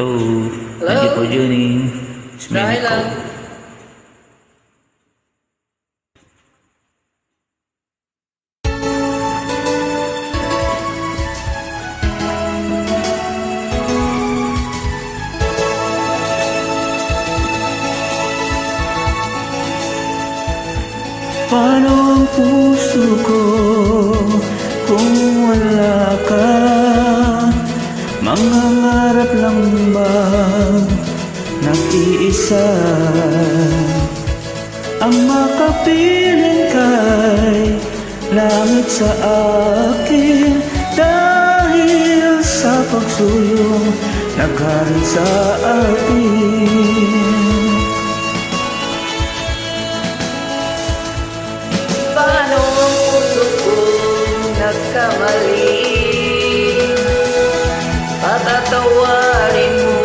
Hello. Hello? Thank you for joining. It's me, Dahil Nico. lang. Paano ang puso ko kung wala ka? Mangangarap lang ba nag-iisa? Ang makapiling kay langit sa akin, dahil sa pagsulong naghari sa atin. Paano ang puso ko nagkamali? Patatawarin mo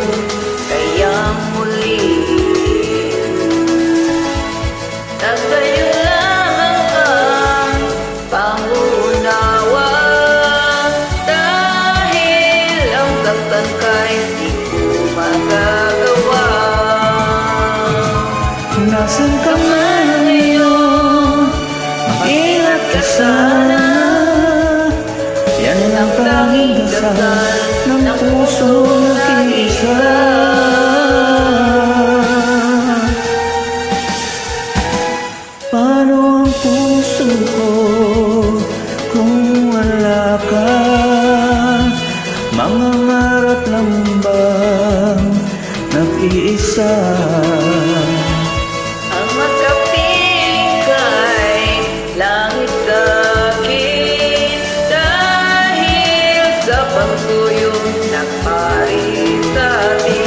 kaya muli. Nagkayo lamang ang pangunawa, dahil ang saktan kay di ko magagawa. Nasaan ka man ngayon? Mag-ingat ka sana. Yan ang tanging dasal ng puso nag-iisa. Paano ang puso ko kung wala ka? Mangangarap lang bang nag-iisa? Ang magkapiling kay langit sa akin, dahil sa pagsuyong nagpari sa atin.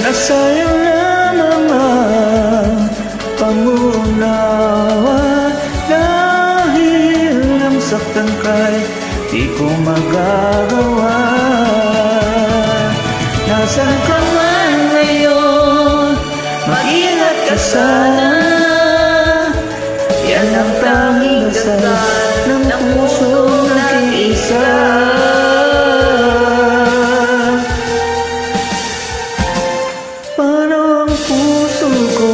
Nasayang lamang ang pangunawa, dahil ang saktan kay di ko magagawa. Nasaan ka man ngayon? Mag-ingat ka sana. Yan ang tanging dasal ng puso nag-iisa. Paano ang puso ko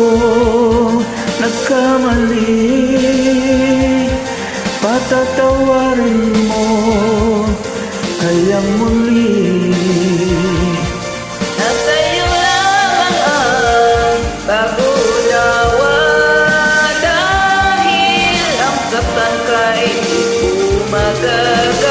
nagkamali? Patatawarin mo kayang muli. Nasa'yo lamang ang pag-unawa, dahil ang saktan kay di ko magagawa.